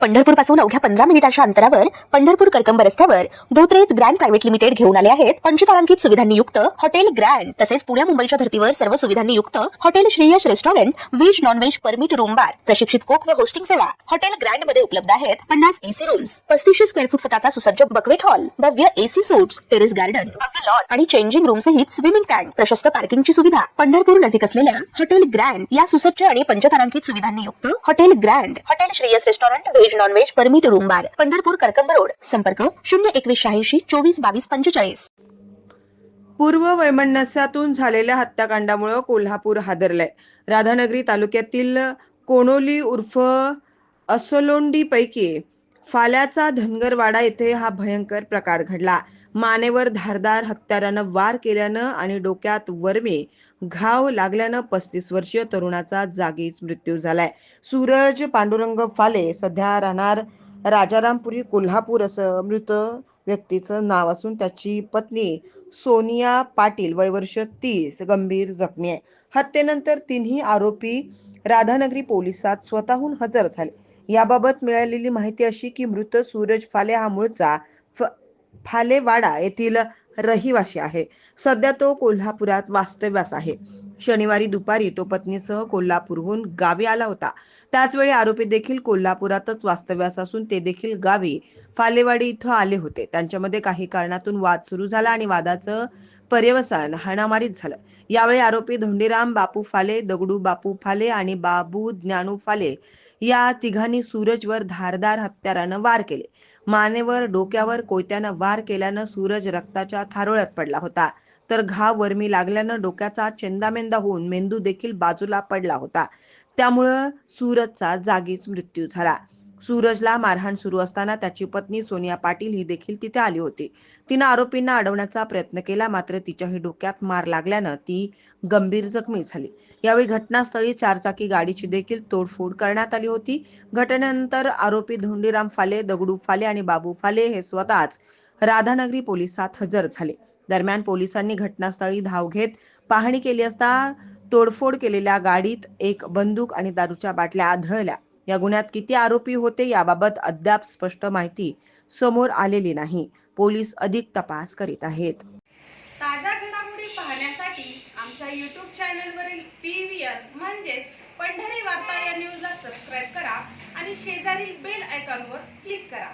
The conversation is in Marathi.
पंढरपूर पासून अवघ्या 15 मिनिटांच्या अंतरावर पंढरपूर करकंब रस्त्यावर धोत्रेज ग्रँड प्रायव्हेट लिमिटेड घेऊन आले आहेत पंचतारांकित सुविधांनी युक्त हॉटेल ग्रँड। तसेच पुण्या मुंबईच्या धर्तीवर सर्व सुविधांनी युक्त hotel Shreyas restaurant, veg non veg permit room बार, प्रशिक्षित कोक व होस्टिंग सेवा हॉटेल ग्रँड मध्ये उपलब्ध आहेत। 50 एसी रूम्स, 3500 स्क्वेअर फूट फुटाचा सुसज्ज बकवेट हॉल, भव्य एसी सूट्स, टेरेस गार्डन, भव्य लॉन आणि चेंजिंग रूम सहित स्विमिंग टँक, प्रशस्त पार्किंगची सुविधा। पंढरपूर नजीक असलेल्या हॉटेल ग्रँड या सुसज्ज आणि पंचतारांकित सुविधांनी युक्त hotel grand, hotel Shreyas restaurant, veg non veg permit room बार, पंढरपूर करकंब रोड। संपर्क 02186 24 22 45। पूर्व वैमनस्यातून झालेल्या हत्याकांडामुळे कोल्हापूर हादरलंय। राधानगरी तालुक्यातील कोणोली उर्फ असोलोंडी पैकी फाल्याचा धनगरवाडा येथे हा भयंकर प्रकार घडला। मानेवर धारदार हत्यारानं वार केल्यानं आणि डोक्यात वरमे घाव लागल्यानं 35 वर्षीय तरुणाचा जागीच मृत्यू झालाय। सूरज पांडुरंग फाले सध्या राहणार राजारामपुरी कोल्हापूर असं मृत व्यक्तीचं नाव असून त्याची पत्नी सोनिया पाटील वय वर्ष 30 गंभीर जखमी आहे। हत्येनंतर तिन्ही आरोपी राधानगरी पोलिसात स्वतःहून हजर झाले। याबाबत मिळालेली माहिती अशी की मृत सूरज फाले हा मूळचा फालेवाडा येथील रहिवासी आहे। सध्या तो कोल्हापुरात वास्तव्यास आहे। शनिवारी दुपारी तो पत्नीसह कोल्हापूरहून गावी आला होता। त्याचवेळी आरोपी देखील कोल्हापुरातच वास्तव्यास असून ते देखील गावी फालेवाडी इथं आले होते। त्यांच्यामध्ये काही कारणातून वाद सुरू झाला आणि वादाचं पर्यवसान हाणामारीत झालं। यावेळी आरोपी धोंडीराम बापू फाले, दगडू बापू फाले आणि बाबू ज्ञानू फाले या तिघांनी सूरजवर धारदार हत्यारानं वार केले। मानेवर, डोक्यावर कोयत्यानं वार केल्यानं सूरज रक्ताच्या थारोळ्यात पडला होता, तर घाव वरमी लागल्यानं डोक्याचा चेंदामेंदा होऊन मेंदू देखील बाजूला पडला होता। त्यामुळं सूरजचा जागीच मृत्यू झाला। सूरजला मारहाण सुरू असताना त्याची पत्नी सोनिया पाटील ही देखील तिथे आली होती। तिनं आरोपींना अडवण्याचा प्रयत्न केला, मात्र तिच्याही डोक्यात मार लागल्यानं ती गंभीर जखमी झाली। यावेळी घटनास्थळी चारचाकी गाडीची देखील तोडफोड करण्यात आली होती। घटनेनंतर आरोपी धोंडीराम फाले, दगडू फाले आणि बाबू फाले हे स्वतःच राधानगरी पोलिसात हजर झाले। दरम्यान पोलिसांनी घटनास्थळी धाव घेत पाहणी केली असता तोडफोड केलेल्या गाडीत एक बंदूक आणि दारूच्या बाटल्या आढळल्या। या गुन्ह्यात किती आरोपी होते याबाबत अद्याप स्पष्ट माहिती समोर आलेली नाही। पोलीस अधिक तपास करीत आहेत। ताज्या घडामोडी पाहण्यासाठी आमच्या YouTube चॅनलवरील PVR म्हणजेच पंढरी वार्ता या न्यूजला सबस्क्राईब करा आणि शेजारील बेल आयकॉनवर क्लिक करा।